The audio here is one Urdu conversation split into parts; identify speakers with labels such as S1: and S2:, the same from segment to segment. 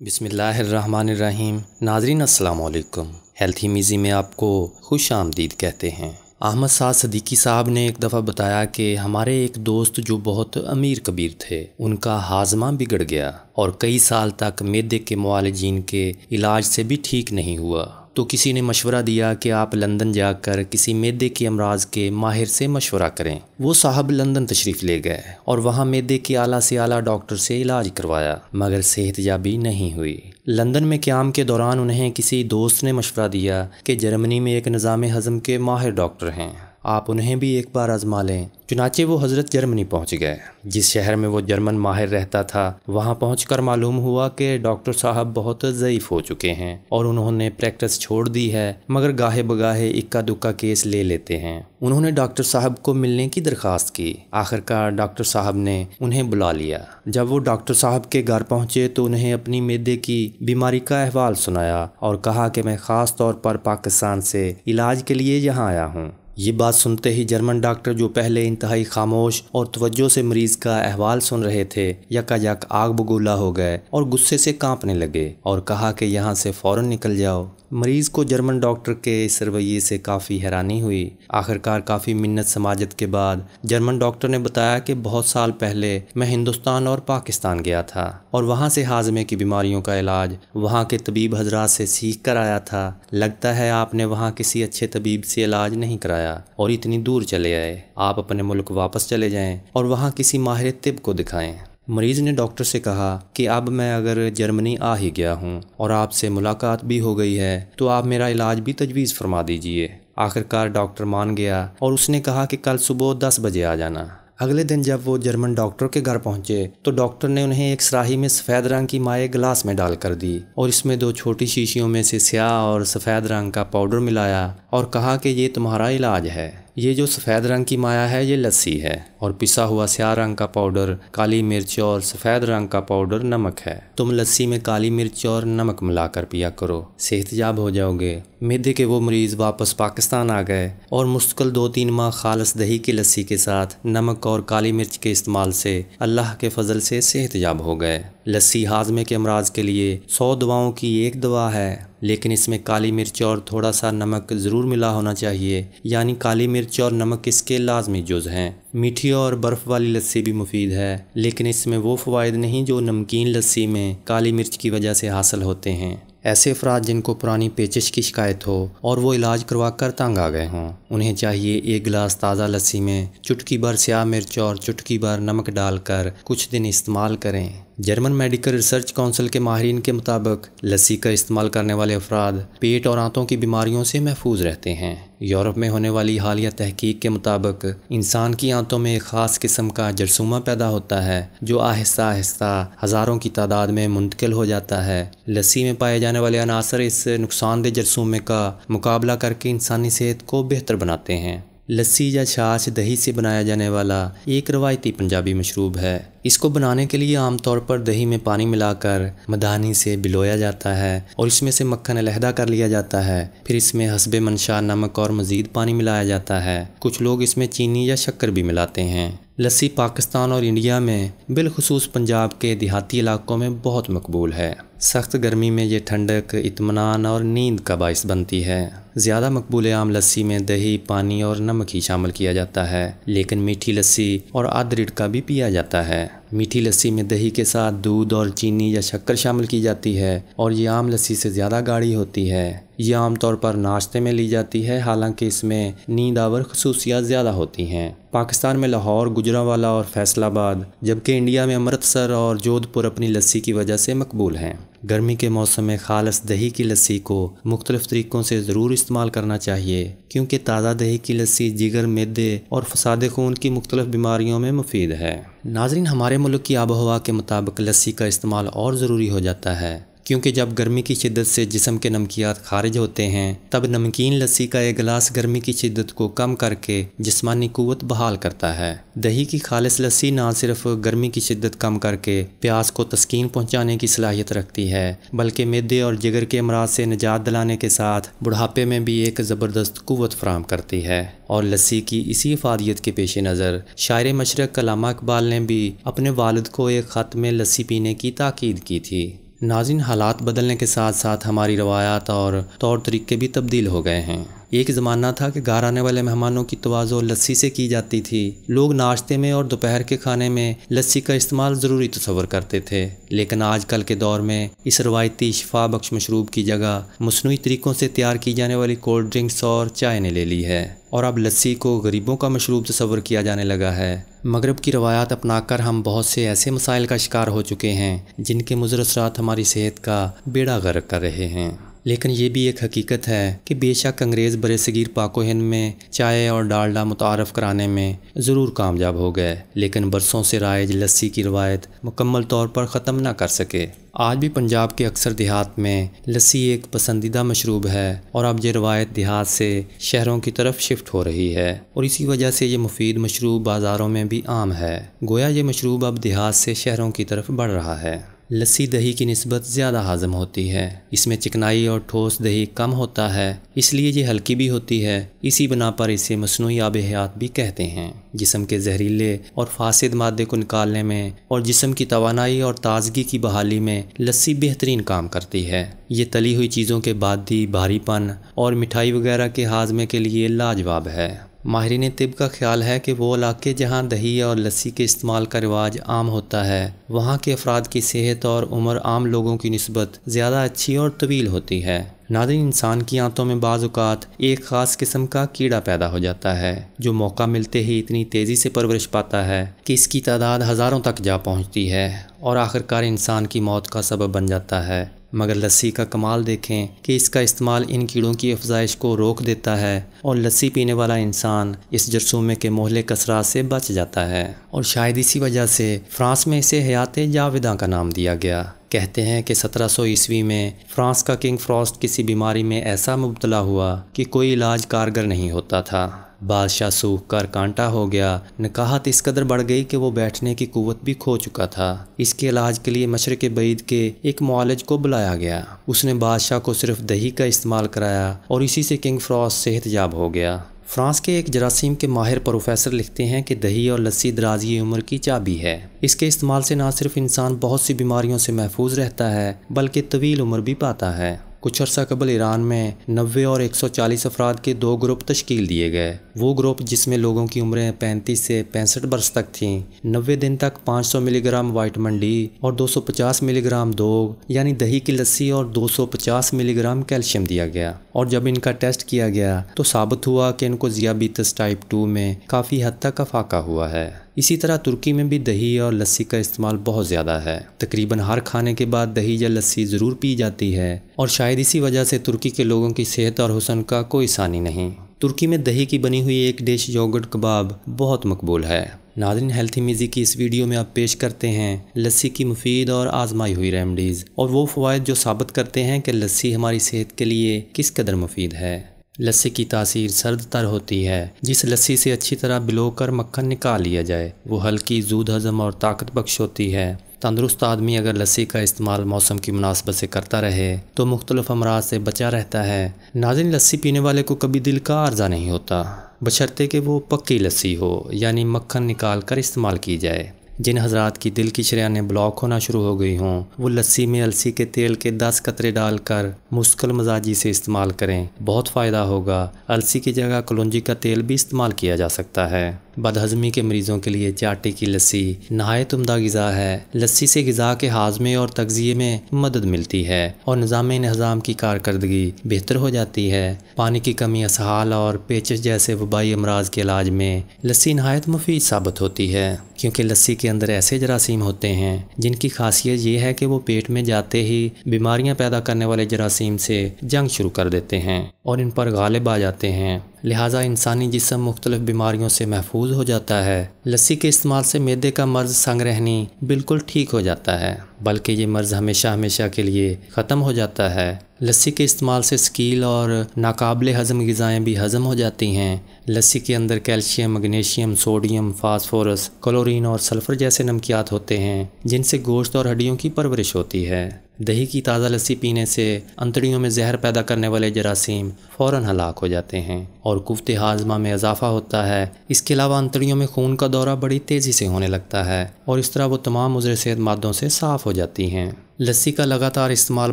S1: بسم اللہ الرحمن الرحیم۔ ناظرین السلام علیکم۔ ہیلتھی میزی میں آپ کو خوش آمدید کہتے ہیں۔ احمد سعد صدیقی صاحب نے ایک دفعہ بتایا کہ ہمارے ایک دوست جو بہت امیر کبیر تھے، ان کا ہاضمہ بگڑ گیا اور کئی سال تک معدے کے معالجین کے علاج سے بھی ٹھیک نہیں ہوا، تو کسی نے مشورہ دیا کہ آپ لندن جا کر کسی معدے کے امراض کے ماہر سے مشورہ کریں۔ وہ صاحب لندن تشریف لے گئے اور وہاں معدے کے اعلیٰ سے اعلیٰ ڈاکٹر سے علاج کروایا، مگر صحت یابی نہیں ہوئی۔ لندن میں قیام کے دوران انہیں کسی دوست نے مشورہ دیا کہ جرمنی میں ایک نظام ہضم کے ماہر ڈاکٹر ہیں، آپ انہیں بھی ایک بار آزما لیں۔ چنانچہ وہ حضرت جرمنی پہنچ گئے۔ جس شہر میں وہ جرمن ماہر رہتا تھا، وہاں پہنچ کر معلوم ہوا کہ ڈاکٹر صاحب بہت ضعیف ہو چکے ہیں اور انہوں نے پریکٹس چھوڑ دی ہے، مگر گاہے بگاہے اکا دکا کیس لے لیتے ہیں۔ انہوں نے ڈاکٹر صاحب کو ملنے کی درخواست کی۔ آخرکار ڈاکٹر صاحب نے انہیں بلا لیا۔ جب وہ ڈاکٹر صاحب کے گھر پہنچے تو انہیں اپنی معدے کی بیماری کا احوال سنایا اور کہا کہ میں خاص طور پر پاکستان سے علاج کے لیے یہاں آیا ہوں۔ یہ بات سنتے ہی جرمن ڈاکٹر، جو پہلے انتہائی خاموش اور توجہ سے مریض کا احوال سن رہے تھے، یکا یک آگ بگولا ہو گئے اور غصے سے کانپنے لگے اور کہا کہ یہاں سے فوراً نکل جاؤ۔ مریض کو جرمن ڈاکٹر کے اس رویے سے کافی حیرانی ہوئی۔ آخرکار کافی منت سماجت کے بعد جرمن ڈاکٹر نے بتایا کہ بہت سال پہلے میں ہندوستان اور پاکستان گیا تھا اور وہاں سے ہاضمے کی بیماریوں کا علاج وہاں کے طبیب حضرات سے سیکھ کر آیا تھا۔ لگتا ہے آپ نے وہاں کسی اچھے طبیب سے علاج نہیں کرایا اور اتنی دور چلے آئے۔ آپ اپنے ملک واپس چلے جائیں اور وہاں کسی ماہر طب کو دکھائیں۔ مریض نے ڈاکٹر سے کہا کہ اب میں اگر جرمنی آ ہی گیا ہوں اور آپ سے ملاقات بھی ہو گئی ہے تو آپ میرا علاج بھی تجویز فرما دیجئے۔ آخرکار ڈاکٹر مان گیا اور اس نے کہا کہ کل صبح 10 بجے آ جانا۔ اگلے دن جب وہ جرمن ڈاکٹر کے گھر پہنچے تو ڈاکٹر نے انہیں ایک صراحی میں سفید رنگ کی مائع گلاس میں ڈال کر دی اور اس میں 2 چھوٹی شیشیوں میں سے سیاہ اور سفید رنگ کا پاؤڈر ملایا اور کہا کہ یہ تمہارا علاج ہے۔ یہ جو سفید رنگ کی مائع ہے یہ لسی ہے اور پسا ہوا سیاہ رنگ کا پاؤڈر کالی مرچ اور سفید رنگ کا پاؤڈر نمک ہے۔ تم لسی میں کالی مرچ اور نمک ملا کر پیا کرو، صحت یاب ہو جاؤ گے۔ معدے کے وہ مریض واپس پاکستان آ گئے اور مستقل 2-3 ماہ خالص دہی کی لسی کے ساتھ نمک اور کالی مرچ کے استعمال سے اللہ کے فضل سے صحت یاب ہو گئے۔ لسی ہاضمے کے امراض کے لیے 100 دواؤں کی ایک دوا ہے، لیکن اس میں کالی مرچ اور تھوڑا سا نمک ضرور ملا ہونا چاہیے، یعنی کالی مرچ اور نمک اس کے لازمی جز ہیں۔ میٹھی اور برف والی لسی بھی مفید ہے، لیکن اس میں وہ فوائد نہیں جو نمکین لسی میں کالی مرچ کی وجہ سے حاصل ہوتے ہیں۔ ایسے افراد جن کو پرانی پیچش کی شکایت ہو اور وہ علاج کروا کر تنگ آ گئے ہوں، انہیں چاہیے ایک گلاس تازہ لسی میں چٹکی بھر سیاہ مرچ اور چٹکی بھر نمک ڈال کر کچھ دن استعمال کریں۔ جرمن میڈیکل ریسرچ کونسل کے ماہرین کے مطابق لسی کا استعمال کرنے والے افراد پیٹ اور آنتوں کی بیماریوں سے محفوظ رہتے ہیں۔ یورپ میں ہونے والی حالیہ تحقیق کے مطابق انسان کی آنتوں میں ایک خاص قسم کا جرثومہ پیدا ہوتا ہے جو آہستہ آہستہ ہزاروں کی تعداد میں منتقل ہو جاتا ہے۔ لسی میں پائے جانے والے عناصر اس نقصان دہ جرثومے کا مقابلہ کر کے انسانی صحت کو بہتر بناتے ہیں۔ لسی یا چھاچھ دہی سے بنایا جانے والا ایک روایتی پنجابی مشروب ہے۔ اس کو بنانے کے لیے عام طور پر دہی میں پانی ملا کر مدھانی سے بلویا جاتا ہے اور اس میں سے مکھن علیحدہ کر لیا جاتا ہے، پھر اس میں حسب منشاء نمک اور مزید پانی ملایا جاتا ہے۔ کچھ لوگ اس میں چینی یا شکر بھی ملاتے ہیں۔ لسی پاکستان اور انڈیا میں بالخصوص پنجاب کے دیہاتی علاقوں میں بہت مقبول ہے۔ سخت گرمی میں یہ ٹھنڈک، اطمینان اور نیند کا باعث بنتی ہے۔ زیادہ مقبول عام لسی میں دہی، پانی اور نمک ہی شامل کیا جاتا ہے، لیکن میٹھی لسی اور ادرک کا بھی پیا جاتا ہے۔ میٹھی لسی میں دہی کے ساتھ دودھ اور چینی یا شکر شامل کی جاتی ہے اور یہ عام لسی سے زیادہ گاڑھی ہوتی ہے۔ یہ عام طور پر ناشتے میں لی جاتی ہے، حالانکہ اس میں نیند آور خصوصیات زیادہ ہوتی ہیں۔ پاکستان میں لاہور، گجرانوالہ اور فیصل آباد، جبکہ انڈیا میں امرتسر اور جودھ پور اپنی لسی کی وجہ سے مقبول ہیں۔ گرمی کے موسم میں خالص دہی کی لسی کو مختلف طریقوں سے ضرور استعمال کرنا چاہیے، کیونکہ تازہ دہی کی لسی جگر، معدے اور فساد خون کی مختلف بیماریوں میں مفید ہے۔ ناظرین، ہمارے ملک کی آب و ہوا کے مطابق لسی کا استعمال اور ضروری ہو جاتا ہے، کیونکہ جب گرمی کی شدت سے جسم کے نمکیات خارج ہوتے ہیں تب نمکین لسی کا ایک گلاس گرمی کی شدت کو کم کر کے جسمانی قوت بحال کرتا ہے۔ دہی کی خالص لسی نہ صرف گرمی کی شدت کم کر کے پیاس کو تسکین پہنچانے کی صلاحیت رکھتی ہے، بلکہ معدے اور جگر کے امراض سے نجات دلانے کے ساتھ بڑھاپے میں بھی ایک زبردست قوت فراہم کرتی ہے۔ اور لسی کی اسی افادیت کے پیش نظر شاعر مشرق علامہ اقبال نے بھی اپنے والد کو ایک خط میں لسی پینے کی تاکید کی تھی۔ ناظرین، حالات بدلنے کے ساتھ ساتھ ہماری روایات اور طور طریقے بھی تبدیل ہو گئے ہیں۔ ایک زمانہ تھا کہ گھر آنے والے مہمانوں کی تواضع لسی سے کی جاتی تھی۔ لوگ ناشتے میں اور دوپہر کے کھانے میں لسی کا استعمال ضروری تصور کرتے تھے، لیکن آج کل کے دور میں اس روایتی شفا بخش مشروب کی جگہ مصنوعی طریقوں سے تیار کی جانے والی کولڈ ڈرنکس اور چائے نے لے لی ہے، اور اب لسی کو غریبوں کا مشروب تصور کیا جانے لگا ہے۔ مغرب کی روایات اپنا کر ہم بہت سے ایسے مسائل کا شکار ہو چکے ہیں جن کے مضر اثرات ہماری صحت کا بیڑا غرق کر رہے ہیں۔ لیکن یہ بھی ایک حقیقت ہے کہ بے شک انگریز برصغیر پاک و ہند میں چائے اور ڈالڈا متعارف کرانے میں ضرور کامیاب ہو گئے، لیکن برسوں سے رائج لسی کی روایت مکمل طور پر ختم نہ کر سکے۔ آج بھی پنجاب کے اکثر دیہات میں لسی ایک پسندیدہ مشروب ہے، اور اب یہ روایت دیہات سے شہروں کی طرف شفٹ ہو رہی ہے، اور اسی وجہ سے یہ مفید مشروب بازاروں میں بھی عام ہے۔ گویا یہ مشروب اب دیہات سے شہروں کی طرف بڑھ رہا ہے۔ لسی دہی کی نسبت زیادہ ہضم ہوتی ہے، اس میں چکنائی اور ٹھوس دہی کم ہوتا ہے، اس لیے یہ ہلکی بھی ہوتی ہے۔ اسی بنا پر اسے مصنوعی آب حیات بھی کہتے ہیں۔ جسم کے زہریلے اور فاسد مادے کو نکالنے میں اور جسم کی توانائی اور تازگی کی بحالی میں لسی بہترین کام کرتی ہے۔ یہ تلی ہوئی چیزوں کے بادی، بھاری پن اور مٹھائی وغیرہ کے ہاضمے کے لیے لاجواب ہے۔ ماہرین طب کا خیال ہے کہ وہ علاقے جہاں دہی اور لسی کے استعمال کا رواج عام ہوتا ہے، وہاں کے افراد کی صحت اور عمر عام لوگوں کی نسبت زیادہ اچھی اور طویل ہوتی ہے۔ ناظرین، انسان کی آنتوں میں بعض اوقات ایک خاص قسم کا کیڑا پیدا ہو جاتا ہے جو موقع ملتے ہی اتنی تیزی سے پرورش پاتا ہے کہ اس کی تعداد ہزاروں تک جا پہنچتی ہے اور آخرکار انسان کی موت کا سبب بن جاتا ہے۔ مگر لسی کا کمال دیکھیں کہ اس کا استعمال ان کیڑوں کی افزائش کو روک دیتا ہے، اور لسی پینے والا انسان اس جرثومے کے مہلک اثرات سے بچ جاتا ہے، اور شاید اسی وجہ سے فرانس میں اسے حیات جاوداں کا نام دیا گیا۔ کہتے ہیں کہ 1700 عیسوی میں فرانس کا کنگ فروسٹ کسی بیماری میں ایسا مبتلا ہوا کہ کوئی علاج کارگر نہیں ہوتا تھا۔ بادشاہ سوکھ کر کانٹا ہو گیا، نکاحت اس قدر بڑھ گئی کہ وہ بیٹھنے کی قوت بھی کھو چکا تھا۔ اس کے علاج کے لیے مشرق بعید کے ایک معالج کو بلایا گیا۔ اس نے بادشاہ کو صرف دہی کا استعمال کرایا، اور اسی سے کنگ فروسٹ صحت یاب ہو گیا۔ فرانس کے ایک جراثیم کے ماہر پروفیسر لکھتے ہیں کہ دہی اور لسی درازی عمر کی چابی ہے۔ اس کے استعمال سے نہ صرف انسان بہت سی بیماریوں سے محفوظ رہتا ہے بلکہ طویل عمر بھی پاتا ہے۔ کچھ عرصہ قبل ایران میں 90 اور 140 افراد کے 2 گروپ تشکیل دیے گئے۔ وہ گروپ جس میں لوگوں کی عمریں 35 سے 65 برس تک تھیں، 90 دن تک 500 ملی گرام وائٹامن ڈی اور 250 ملی گرام دوغ یعنی دہی کی لسی اور 250 ملی گرام کیلشیم دیا گیا، اور جب ان کا ٹیسٹ کیا گیا تو ثابت ہوا کہ ان کو ذیابیطس ٹائپ 2 میں کافی حد تک افاقہ ہوا ہے۔ اسی طرح ترکی میں بھی دہی اور لسی کا استعمال بہت زیادہ ہے۔ تقریباً ہر کھانے کے بعد دہی یا لسی ضرور پی جاتی ہے، اور شاید اسی وجہ سے ترکی کے لوگوں کی صحت اور حسن کا کوئی ثانی نہیں۔ ترکی میں دہی کی بنی ہوئی ایک ڈش یوگرٹ کباب بہت مقبول ہے۔ ناظرین، ہیلتھی میزی کی اس ویڈیو میں آپ پیش کرتے ہیں لسی کی مفید اور آزمائی ہوئی ریمیڈیز اور وہ فوائد جو ثابت کرتے ہیں کہ لسی ہماری صحت کے لیے کس قدر مفید ہے۔ لسی کی تاثیر سرد تر ہوتی ہے۔ جس لسی سے اچھی طرح بلو کر مکھن نکال لیا جائے وہ ہلکی، زود ہضم اور طاقت بخش ہوتی ہے۔ تندرست آدمی اگر لسی کا استعمال موسم کی مناسبت سے کرتا رہے تو مختلف امراض سے بچا رہتا ہے۔ ناظرین، لسی پینے والے کو کبھی دل کا عارضہ نہیں ہوتا، بشرطے کہ وہ پکی لسی ہو، یعنی مکھن نکال کر استعمال کی جائے۔ جن حضرات کی دل کی شریانیں بلاک ہونا شروع ہو گئی ہوں وہ لسی میں السی کے تیل کے 10 قطرے ڈال کر مستقل مزاجی سے استعمال کریں، بہت فائدہ ہوگا۔ السی کی جگہ کلونجی کا تیل بھی استعمال کیا جا سکتا ہے۔ بدہضمی کے مریضوں کے لیے چاٹی کی لسی نہایت عمدہ غذا ہے۔ لسی سے غذا کے ہاضمے اور تغذیے میں مدد ملتی ہے اور نظام انہضام کی کارکردگی بہتر ہو جاتی ہے۔ پانی کی کمی، اسہال اور پیچش جیسے وبائی امراض کے علاج میں لسی نہایت مفید ثابت ہوتی ہے، کیونکہ لسی کے اندر ایسے جراثیم ہوتے ہیں جن کی خاصیت یہ ہے کہ وہ پیٹ میں جاتے ہی بیماریاں پیدا کرنے والے جراثیم سے جنگ شروع کر دیتے ہیں اور ان پر غالب آ جاتے ہیں، لہٰذا انسانی جسم مختلف بیماریوں سے محفوظ ہو جاتا ہے۔ لسی کے استعمال سے معدے کا مرض سنگ رہنی بالکل ٹھیک ہو جاتا ہے، بلکہ یہ مرض ہمیشہ کے لیے ختم ہو جاتا ہے۔ لسی کے استعمال سے ثقیل اور ناقابل ہضم غذائیں بھی ہضم ہو جاتی ہیں۔ لسی کے اندر calcium, magnesium, sodium, phosphorus, chlorine اور سلفر جیسے نمکیات ہوتے ہیں جن سے گوشت اور ہڈیوں کی پرورش ہوتی ہے۔ دہی کی تازہ لسی پینے سے انتڑیوں میں زہر پیدا کرنے والے جراثیم فوراً ہلاک ہو جاتے ہیں اور قوت ہاضمہ میں اضافہ ہوتا ہے۔ اس کے علاوہ انتڑیوں میں خون کا دورہ بڑی تیزی سے ہونے لگتا ہے اور اس طرح وہ تمام مضر صحت مادوں سے صاف ہو جاتی ہیں۔ لسی کا لگاتار استعمال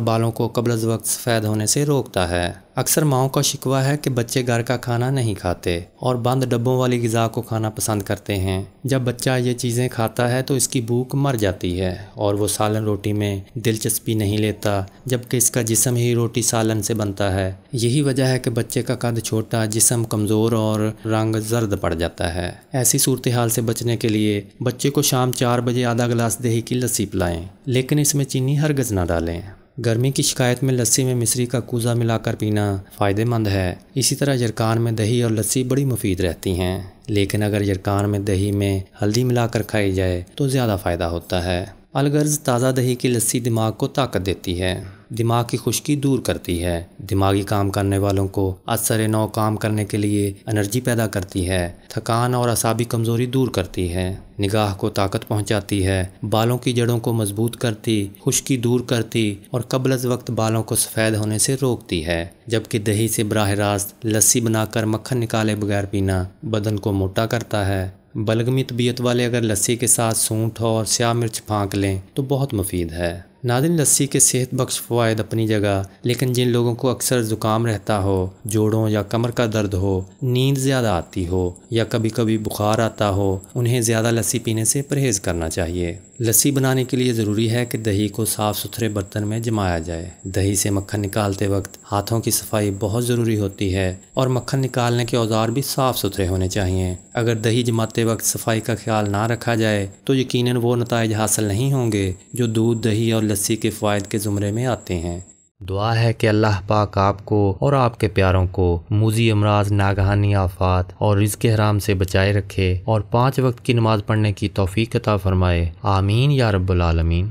S1: بالوں کو قبل از وقت سفید ہونے سے روکتا ہے۔ اکثر ماؤں کا شکوہ ہے کہ بچے گھر کا کھانا نہیں کھاتے اور بند ڈبوں والی غذا کو کھانا پسند کرتے ہیں۔ جب بچہ یہ چیزیں کھاتا ہے تو اس کی بھوک مر جاتی ہے اور وہ سالن روٹی میں دلچسپی نہیں لیتا، جبکہ اس کا جسم ہی روٹی سالن سے بنتا ہے۔ یہی وجہ ہے کہ بچے کا قد چھوٹا، جسم کمزور اور رنگ زرد پڑ جاتا ہے۔ ایسی صورتحال سے بچنے کے لیے بچے کو شام 4 بجے آدھا گلاس دہی کی لسی پلائیں، لیکن اس میں چینی ہرگز نہ ڈالیں۔ گرمی کی شکایت میں لسی میں مصری کا کوزہ ملا کر پینا فائدہ مند ہے۔ اسی طرح یرکان میں دہی اور لسی بڑی مفید رہتی ہیں، لیکن اگر یرکان میں دہی میں ہلدی ملا کر کھائی جائے تو زیادہ فائدہ ہوتا ہے۔ الغرض تازہ دہی کی لسی دماغ کو طاقت دیتی ہے، دماغ کی خشکی دور کرتی ہے، دماغی کام کرنے والوں کو اثر نو کام کرنے کے لیے انرجی پیدا کرتی ہے، تھکان اور اعصابی کمزوری دور کرتی ہے، نگاہ کو طاقت پہنچاتی ہے، بالوں کی جڑوں کو مضبوط کرتی، خشکی دور کرتی اور قبل از وقت بالوں کو سفید ہونے سے روکتی ہے، جبکہ دہی سے براہ راست لسی بنا کر مکھن نکالے بغیر پینا بدن کو موٹا کرتا ہے۔ بلغمی طبیعت والے اگر لسی کے ساتھ سونٹھ اور سیاہ مرچ پھانک لیں تو بہت مفید ہے۔ ناظرین، لسی کے صحت بخش فوائد اپنی جگہ، لیکن جن لوگوں کو اکثر زکام رہتا ہو، جوڑوں یا کمر کا درد ہو، نیند زیادہ آتی ہو یا کبھی کبھی بخار آتا ہو، انہیں زیادہ لسی پینے سے پرہیز کرنا چاہیے۔ لسی بنانے کے لیے ضروری ہے کہ دہی کو صاف ستھرے برتن میں جمایا جائے۔ دہی سے مکھن نکالتے وقت ہاتھوں کی صفائی بہت ضروری ہوتی ہے اور مکھن نکالنے کے اوزار بھی صاف ستھرے ہونے چاہیے۔ اگر دہی جماتے وقت صفائی کا خیال نہ رکھا جائے تو یقیناً وہ نتائج حاصل نہیں ہوں گے جو دودھ، دہی اور لسی کے فوائد کے زمرے میں آتے ہیں۔ دعا ہے کہ اللہ پاک آپ کو اور آپ کے پیاروں کو موذی امراض، ناگہانی آفات اور رزق حرام سے بچائے رکھے اور 5 وقت کی نماز پڑھنے کی توفیق عطا فرمائے۔ آمین یا رب العالمین۔